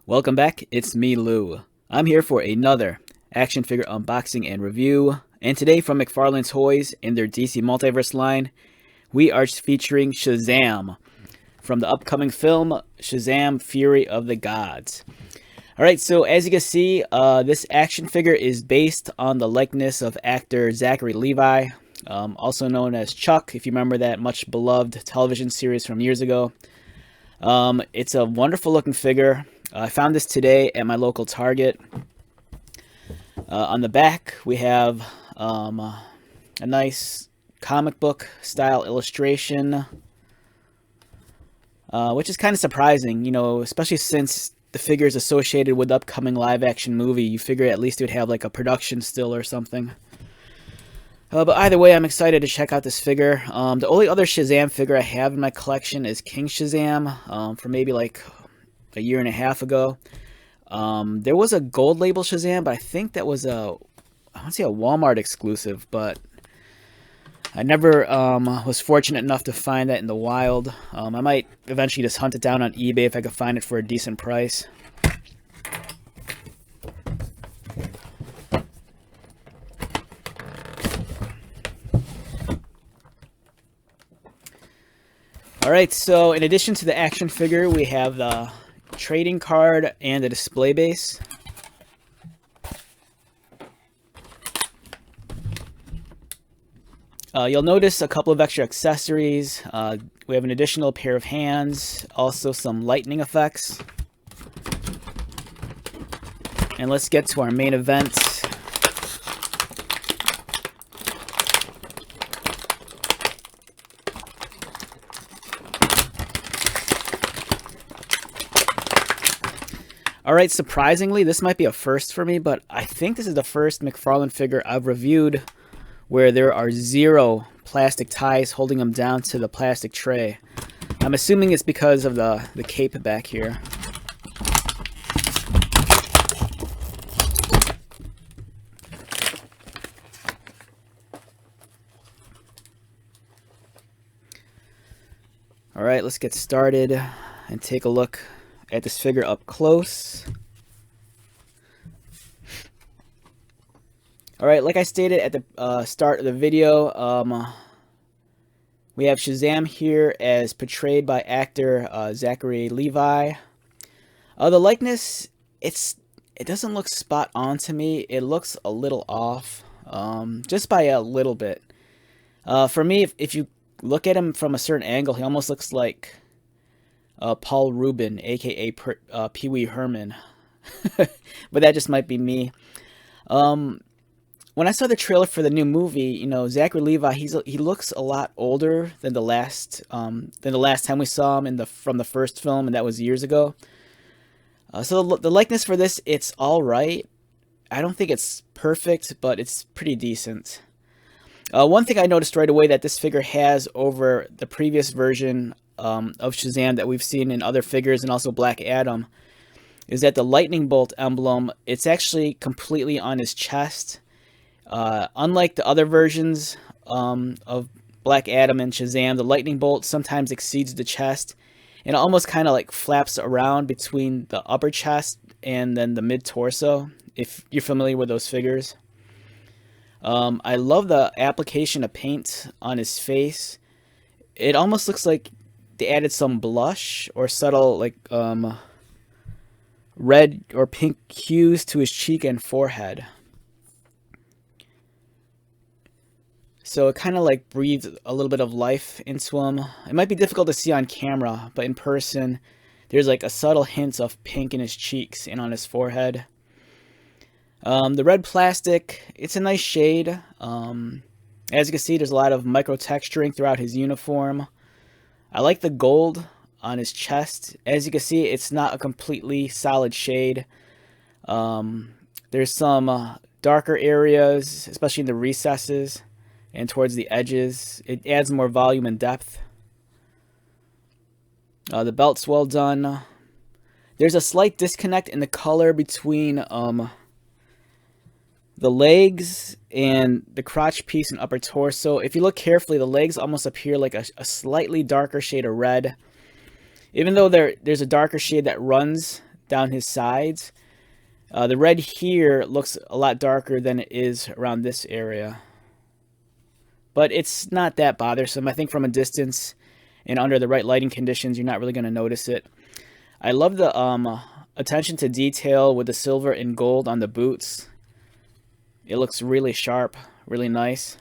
Welcome back, it's me, Lou. I'm here for another action figure unboxing and review, and today from McFarlane Toys in their DC Multiverse line, we are featuring Shazam from the upcoming film Shazam! Fury of the Gods. Alright, so as you can see, this action figure is based on the likeness of actor Zachary Levi, also known as Chuck, if you remember that much beloved television series from years ago. It's a wonderful looking figure. I found this today at my local Target. On the back, we have a nice comic book style illustration, which is kind of surprising, especially since the figure is associated with the upcoming live action movie. You figure at least it would have like a production still or something. But either way, I'm excited to check out this figure. The only other Shazam figure I have in my collection is King Shazam, from maybe like a year and a half ago. There was a gold label Shazam, but I think that was I want to say a Walmart exclusive, but I never was fortunate enough to find that in the wild. I might eventually just hunt it down on eBay if I could find it for a decent price. Alright, so in addition to the action figure, we have the trading card and the display base. You'll notice a couple of extra accessories. We have an additional pair of hands, also some lightning effects. And let's get to our main event. Alright, surprisingly, this might be a first for me, but I think this is the first McFarlane figure I've reviewed where there are zero plastic ties holding them down to the plastic tray. I'm assuming it's because of the cape back here. Alright, let's get started and take a look at this figure up close. Alright, like I stated at the start of the video, we have Shazam here as portrayed by actor Zachary Levi. The likeness, it doesn't look spot on to me. It looks a little off, just by a little bit. For me, if you look at him from a certain angle, he almost looks like Paul Rubin, aka Pee Wee Herman. But that just might be me. When I saw the trailer for the new movie, Zachary Levi, he looks a lot older than the last time we saw him from the first film, and that was years ago. So the likeness for this, it's all right. I don't think it's perfect, but it's pretty decent. One thing I noticed right away that this figure has over the previous version of Shazam that we've seen in other figures and also Black Adam is that the lightning bolt emblem, it's actually completely on his chest. Unlike the other versions of Black Adam and Shazam, the lightning bolt sometimes exceeds the chest and it almost kind of like flaps around between the upper chest and then the mid-torso, if you're familiar with those figures. I love the application of paint on his face. It almost looks like they added some blush or subtle like red or pink hues to his cheek and forehead. So it kind of like breathes a little bit of life into him. It might be difficult to see on camera, but in person, there's like a subtle hint of pink in his cheeks and on his forehead. The red plastic, it's a nice shade. As you can see, there's a lot of micro texturing throughout his uniform. I like the gold on his chest. As you can see, it's not a completely solid shade. There's some darker areas, especially in the recesses and towards the edges. It adds more volume and depth. The belt's well done. There's a slight disconnect in the color between the legs and the crotch piece and upper torso. If you look carefully, the legs almost appear like a slightly darker shade of red. Even though there's a darker shade that runs down his sides. The red here looks a lot darker than it is around this area. But it's not that bothersome. I think from a distance and under the right lighting conditions, you're not really going to notice it. I love the attention to detail with the silver and gold on the boots. It looks really sharp, really nice.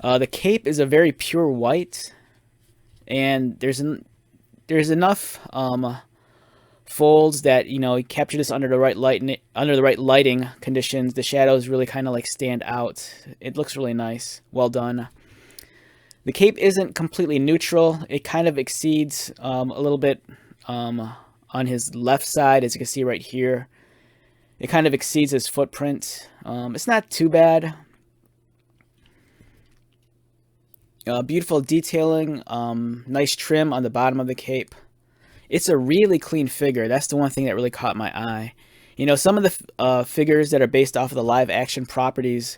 The cape is a very pure white, and there's enough folds that you capture this under the right lighting conditions. The shadows really kind of like stand out. It looks really nice. Well done. The cape isn't completely neutral. It kind of exceeds a little bit on his left side, as you can see right here. It kind of exceeds his footprint. It's not too bad. Beautiful detailing. Nice trim on the bottom of the cape. It's a really clean figure. That's the one thing that really caught my eye. Some of the figures that are based off of the live action properties,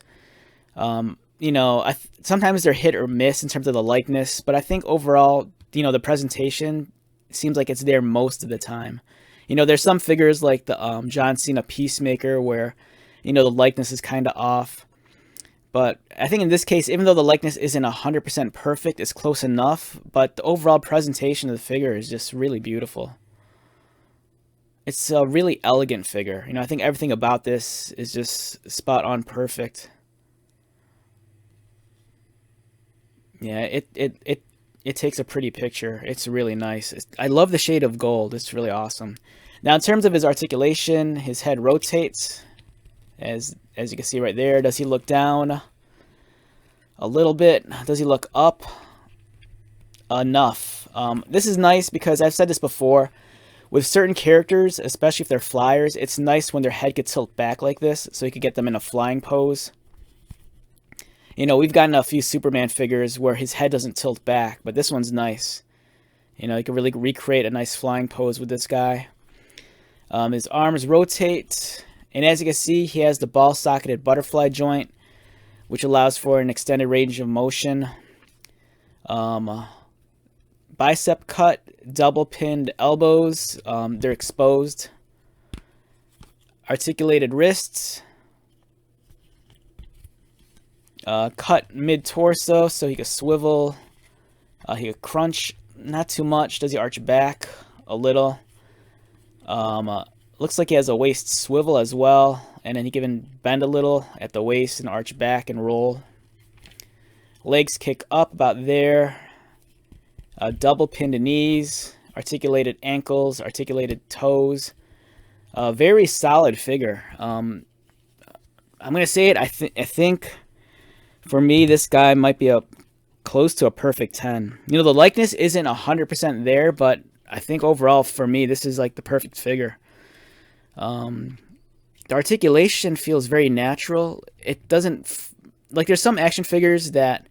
sometimes they're hit or miss in terms of the likeness, but I think overall, the presentation seems like it's there most of the time. There's some figures like the John Cena Peacemaker where, the likeness is kind of off. But I think in this case, even though the likeness isn't 100% perfect, it's close enough. But the overall presentation of the figure is just really beautiful. It's a really elegant figure. I think everything about this is just spot on perfect. Yeah, it takes a pretty picture. It's really nice. I love the shade of gold. It's really awesome. Now, in terms of his articulation, his head rotates. As you can see right there. Does he look down a little bit? Does he look up? Enough. This is nice because I've said this before. With certain characters, especially if they're flyers, it's nice when their head could tilt back like this, so you could get them in a flying pose. We've gotten a few Superman figures where his head doesn't tilt back, but this one's nice. You can really recreate a nice flying pose with this guy. His arms rotate. And as you can see, he has the ball-socketed butterfly joint, which allows for an extended range of motion. Bicep cut, double-pinned elbows. They're exposed. Articulated wrists. Cut mid-torso so he can swivel. He can crunch. Not too much. Does he arch back a little? Looks like he has a waist swivel as well, and then he can bend a little at the waist and arch back and roll. Legs kick up about there. Double pinned knees, articulated ankles, articulated toes. Very solid figure. I'm gonna say it. I think for me, this guy might be close to a perfect 10. The likeness isn't 100% there, but I think overall for me, this is like the perfect figure. The articulation feels very natural. It doesn't like there's some action figures that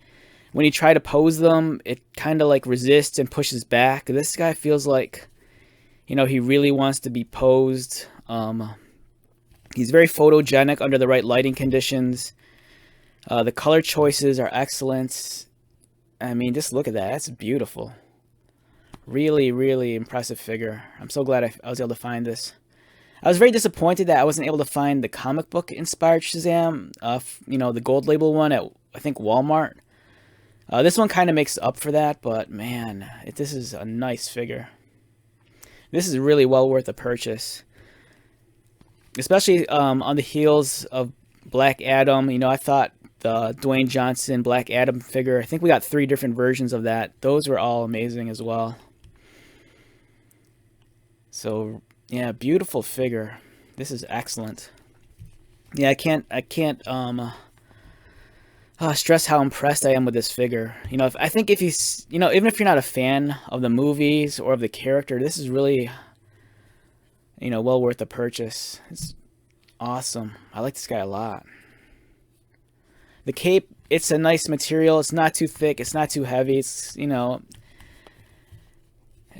when you try to pose them, it kind of like resists and pushes back. This guy feels like, he really wants to be posed. He's very photogenic under the right lighting conditions. The color choices are excellent. I mean, just look at that. That's beautiful. Really, really impressive figure. I'm so glad I was able to find this. I was very disappointed that I wasn't able to find the comic book inspired Shazam, the gold label one at, I think, Walmart. This one kind of makes up for that, but man, this is a nice figure. This is really well worth a purchase. Especially on the heels of Black Adam. I thought the Dwayne Johnson Black Adam figure, I think we got 3 different versions of that. Those were all amazing as well. So, yeah, beautiful figure. This is excellent. Yeah, I can't stress how impressed I am with this figure. I think if even if you're not a fan of the movies or of the character, this is really, well worth the purchase. It's awesome. I like this guy a lot. The cape, it's a nice material. It's not too thick. It's not too heavy. It's, and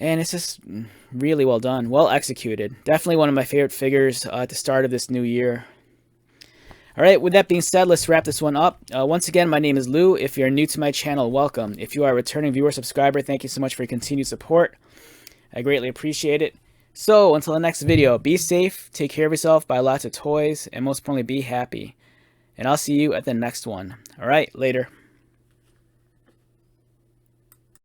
it's just really well done. Well executed. Definitely one of my favorite figures at the start of this new year. All right, with that being said, let's wrap this one up. Once again, my name is Lou. If you're new to my channel, welcome. If you are a returning viewer subscriber, thank you so much for your continued support. I greatly appreciate it. So until the next video, be safe, take care of yourself, buy lots of toys, and most importantly, be happy. And I'll see you at the next one. All right, later.